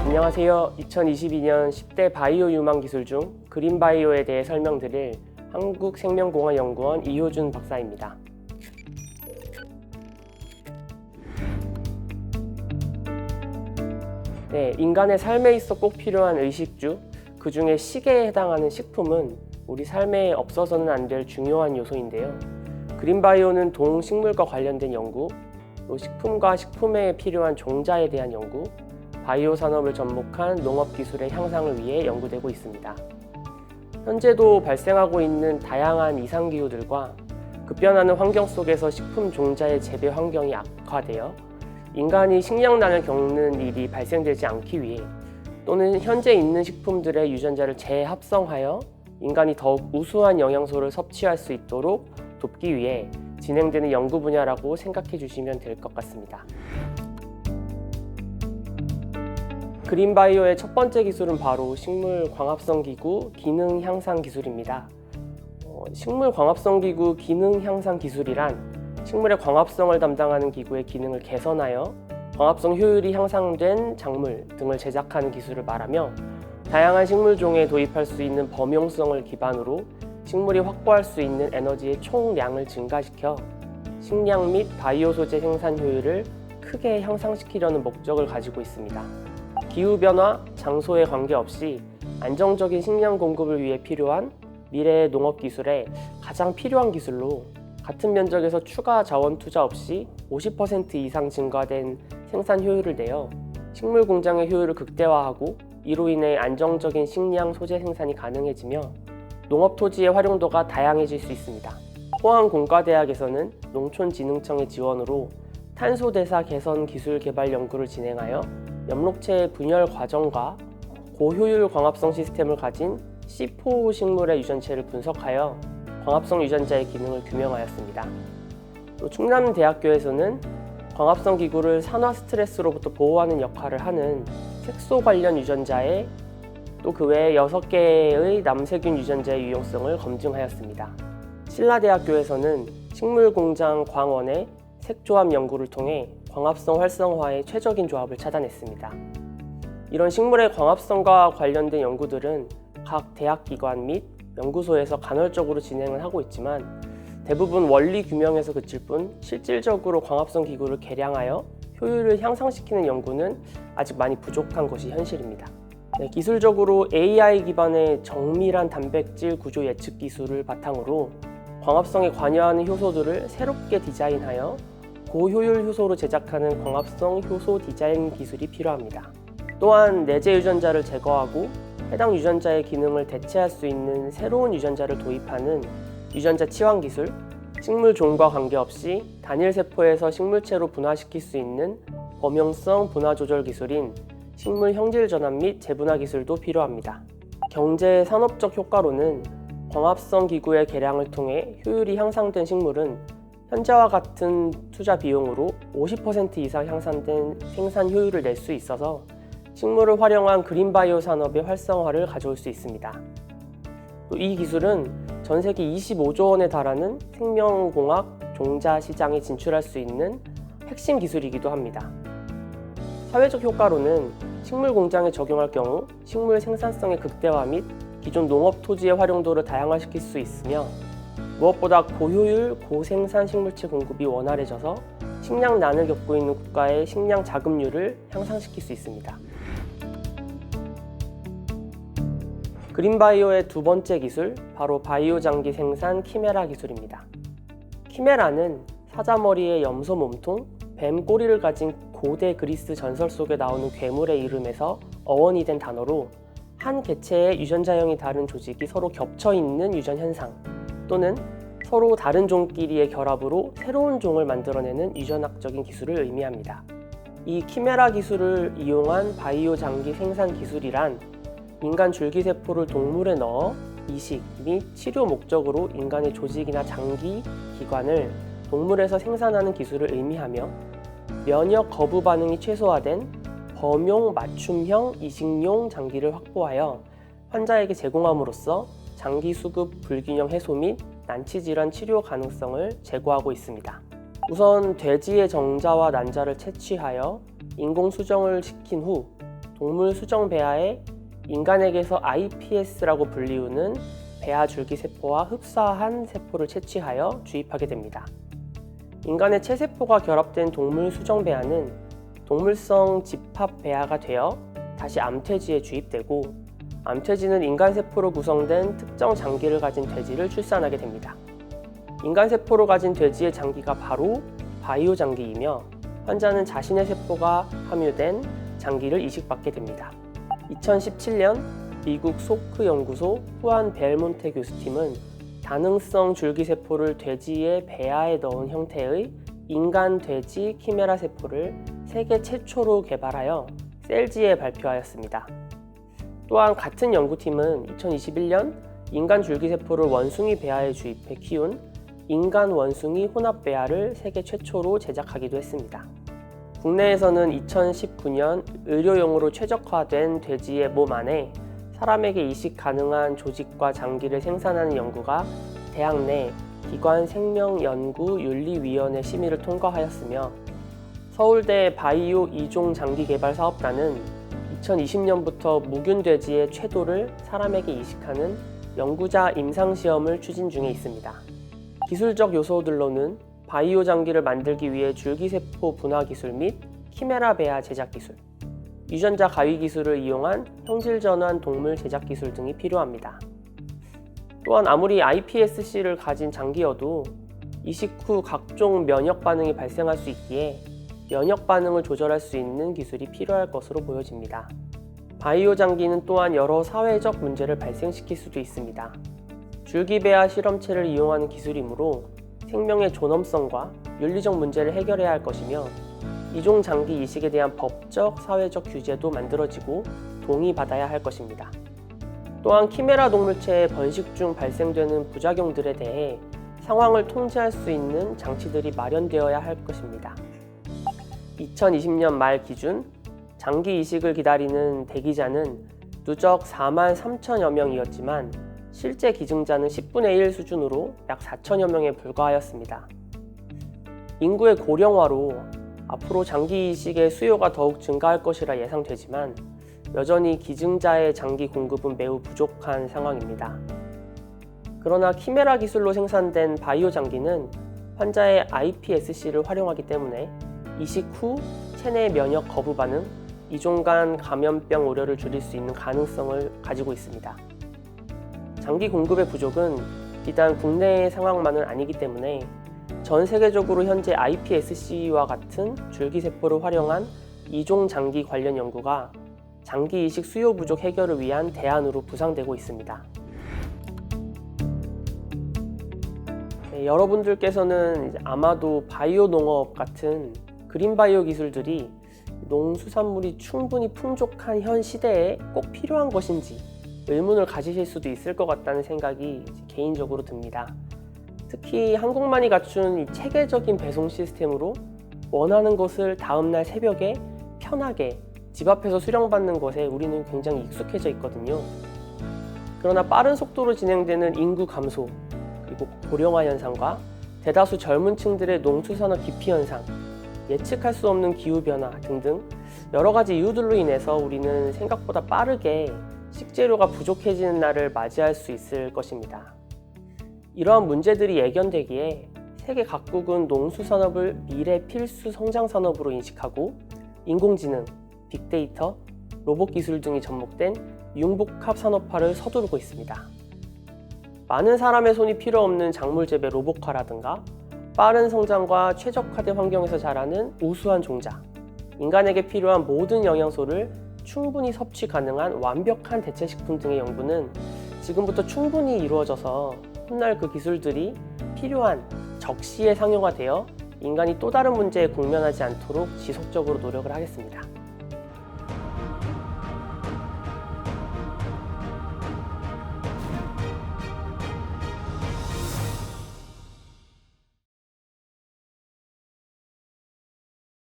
안녕하세요. 2022년 10대 바이오 유망 기술 중 그린바이오에 대해 설명드릴 한국생명공학연구원 이효준 박사입니다. 네, 인간의 삶에 있어 꼭 필요한 의식주, 그 중에 식에 해당하는 식품은 우리 삶에 없어서는 안 될 중요한 요소인데요. 그린바이오는 동식물과 관련된 연구, 또 식품과 식품에 필요한 종자에 대한 연구, 바이오 산업을 접목한 농업 기술의 향상을 위해 연구되고 있습니다. 현재도 발생하고 있는 다양한 이상기후들과 급변하는 환경 속에서 식품 종자의 재배 환경이 악화되어 인간이 식량난을 겪는 일이 발생되지 않기 위해 또는 현재 있는 식품들의 유전자를 재합성하여 인간이 더욱 우수한 영양소를 섭취할 수 있도록 돕기 위해 진행되는 연구 분야라고 생각해 주시면 될 것 같습니다. 그린바이오의 첫 번째 기술은 바로 식물 광합성 기구 기능 향상 기술입니다. 식물 광합성 기구 기능 향상 기술이란 식물의 광합성을 담당하는 기구의 기능을 개선하여 광합성 효율이 향상된 작물 등을 제작하는 기술을 말하며 다양한 식물종에 도입할 수 있는 범용성을 기반으로 식물이 확보할 수 있는 에너지의 총량을 증가시켜 식량 및 바이오 소재 생산 효율을 크게 향상시키려는 목적을 가지고 있습니다. 기후변화, 장소에 관계없이 안정적인 식량 공급을 위해 필요한 미래의 농업 기술에 가장 필요한 기술로 같은 면적에서 추가 자원 투자 없이 50% 이상 증가된 생산 효율을 내어 식물 공장의 효율을 극대화하고 이로 인해 안정적인 식량 소재 생산이 가능해지며 농업 토지의 활용도가 다양해질 수 있습니다. 포항공과대학에서는 농촌진흥청의 지원으로 탄소 대사 개선 기술 개발 연구를 진행하여 엽록체의 분열 과정과 고효율 광합성 시스템을 가진 C4 식물의 유전체를 분석하여 광합성 유전자의 기능을 규명하였습니다. 또 충남대학교에서는 광합성 기구를 산화 스트레스로부터 보호하는 역할을 하는 색소 관련 유전자에 또 그 외에 6개의 남세균 유전자의 유용성을 검증하였습니다. 신라대학교에서는 식물공장 광원의 색조합 연구를 통해 광합성 활성화의 최적인 조합을 찾아냈습니다. 이런 식물의 광합성과 관련된 연구들은 각 대학기관 및 연구소에서 간헐적으로 진행을 하고 있지만 대부분 원리 규명에서 그칠 뿐 실질적으로 광합성 기구를 개량하여 효율을 향상시키는 연구는 아직 많이 부족한 것이 현실입니다. 기술적으로 AI 기반의 정밀한 단백질 구조 예측 기술을 바탕으로 광합성에 관여하는 효소들을 새롭게 디자인하여 고효율 효소로 제작하는 광합성 효소 디자인 기술이 필요합니다. 또한 내재 유전자를 제거하고 해당 유전자의 기능을 대체할 수 있는 새로운 유전자를 도입하는 유전자 치환 기술, 식물 종과 관계없이 단일 세포에서 식물체로 분화시킬 수 있는 범용성 분화 조절 기술인 식물 형질 전환 및 재분화 기술도 필요합니다. 경제 산업적 효과로는 광합성 기구의 개량을 통해 효율이 향상된 식물은 현재와 같은 투자 비용으로 50% 이상 향상된 생산 효율을 낼 수 있어서 식물을 활용한 그린바이오 산업의 활성화를 가져올 수 있습니다. 또 이 기술은 전 세계 25조 원에 달하는 생명공학 종자 시장에 진출할 수 있는 핵심 기술이기도 합니다. 사회적 효과로는 식물 공장에 적용할 경우 식물 생산성의 극대화 및 기존 농업 토지의 활용도를 다양화시킬 수 있으며 무엇보다 고효율, 고생산 식물체 공급이 원활해져서 식량난을 겪고 있는 국가의 식량 자급률을 향상시킬 수 있습니다. 그린바이오의 두 번째 기술, 바로 바이오 장기 생산 키메라 기술입니다. 키메라는 사자머리의 염소 몸통, 뱀 꼬리를 가진 고대 그리스 전설 속에 나오는 괴물의 이름에서 어원이 된 단어로 한 개체의 유전자형이 다른 조직이 서로 겹쳐 있는 유전 현상 또는 서로 다른 종끼리의 결합으로 새로운 종을 만들어내는 유전학적인 기술을 의미합니다. 이 키메라 기술을 이용한 바이오 장기 생산 기술이란 인간 줄기세포를 동물에 넣어 이식 및 치료 목적으로 인간의 조직이나 장기, 기관을 동물에서 생산하는 기술을 의미하며 면역 거부 반응이 최소화된 범용 맞춤형 이식용 장기를 확보하여 환자에게 제공함으로써 장기 수급 불균형 해소 및 난치질환 치료 가능성을 제고하고 있습니다. 우선 돼지의 정자와 난자를 채취하여 인공 수정을 시킨 후 동물 수정 배아에 인간에게서 iPS라고 불리우는 배아 줄기세포와 흡사한 세포를 채취하여 주입하게 됩니다. 인간의 체세포가 결합된 동물 수정 배아는 동물성 집합 배아가 되어 다시 암퇴지에 주입되고, 암퇴지는 인간세포로 구성된 특정 장기를 가진 돼지를 출산하게 됩니다. 인간세포로 가진 돼지의 장기가 바로 바이오 장기이며, 환자는 자신의 세포가 함유된 장기를 이식받게 됩니다. 2017년 미국 소크 연구소 후안 벨몬테 교수팀은 다능성 줄기세포를 돼지의 배아에 넣은 형태의 인간 돼지 키메라 세포를 세계 최초로 개발하여 셀지에 발표하였습니다. 또한 같은 연구팀은 2021년 인간 줄기세포를 원숭이 배아에 주입해 키운 인간 원숭이 혼합 배아를 세계 최초로 제작하기도 했습니다. 국내에서는 2019년 의료용으로 최적화된 돼지의 몸 안에 사람에게 이식 가능한 조직과 장기를 생산하는 연구가 대학 내 기관 생명연구윤리위원회 심의를 통과하였으며, 서울대 바이오 2종 장기 개발 사업단은 2020년부터 무균 돼지의 췌도를 사람에게 이식하는 연구자 임상시험을 추진 중에 있습니다. 기술적 요소들로는 바이오 장기를 만들기 위해 줄기세포 분화 기술 및 키메라 배아 제작 기술, 유전자 가위 기술을 이용한 형질 전환 동물 제작 기술 등이 필요합니다. 또한 아무리 iPSC를 가진 장기여도 이식 후 각종 면역 반응이 발생할 수 있기에 면역 반응을 조절할 수 있는 기술이 필요할 것으로 보여집니다. 바이오 장기는 또한 여러 사회적 문제를 발생시킬 수도 있습니다. 줄기배아 실험체를 이용하는 기술이므로 생명의 존엄성과 윤리적 문제를 해결해야 할 것이며, 이종 장기 이식에 대한 법적, 사회적 규제도 만들어지고 동의받아야 할 것입니다. 또한 키메라 동물체의 번식 중 발생되는 부작용들에 대해 상황을 통제할 수 있는 장치들이 마련되어야 할 것입니다. 2020년 말 기준 장기 이식을 기다리는 대기자는 누적 4만 3천여 명이었지만 실제 기증자는 10분의 1 수준으로 약 4천여 명에 불과하였습니다. 인구의 고령화로 앞으로 장기 이식의 수요가 더욱 증가할 것이라 예상되지만 여전히 기증자의 장기 공급은 매우 부족한 상황입니다. 그러나 키메라 기술로 생산된 바이오 장기는 환자의 iPSC를 활용하기 때문에 이식 후 체내 면역 거부 반응, 이종 간 감염병 우려를 줄일 수 있는 가능성을 가지고 있습니다. 장기 공급의 부족은 비단 국내의 상황만은 아니기 때문에 전 세계적으로 현재 iPSC와 같은 줄기세포를 활용한 이종 장기 관련 연구가 장기 이식 수요 부족 해결을 위한 대안으로 부상되고 있습니다. 여러분들께서는 아마도 바이오 농업 같은 그린바이오 기술들이 농수산물이 충분히 풍족한 현 시대에 꼭 필요한 것인지 의문을 가지실 수도 있을 것 같다는 생각이 개인적으로 듭니다. 특히 한국만이 갖춘 이 체계적인 배송 시스템으로 원하는 것을 다음날 새벽에 편하게 집 앞에서 수령받는 것에 우리는 굉장히 익숙해져 있거든요. 그러나 빠른 속도로 진행되는 인구 감소, 그리고 고령화 현상과 대다수 젊은 층들의 농수산업 기피 현상, 예측할 수 없는 기후변화 등등 여러 가지 이유들로 인해서 우리는 생각보다 빠르게 식재료가 부족해지는 날을 맞이할 수 있을 것입니다. 이러한 문제들이 예견되기에 세계 각국은 농수산업을 미래 필수 성장 산업으로 인식하고 인공지능, 빅데이터, 로봇 기술 등이 접목된 융복합 산업화를 서두르고 있습니다. 많은 사람의 손이 필요 없는 작물 재배 로봇화라든가 빠른 성장과 최적화된 환경에서 자라는 우수한 종자, 인간에게 필요한 모든 영양소를 충분히 섭취 가능한 완벽한 대체식품 등의 연구는 지금부터 충분히 이루어져서 훗날 그 기술들이 필요한 적시에 상용화되어 인간이 또 다른 문제에 국면하지 않도록 지속적으로 노력을 하겠습니다.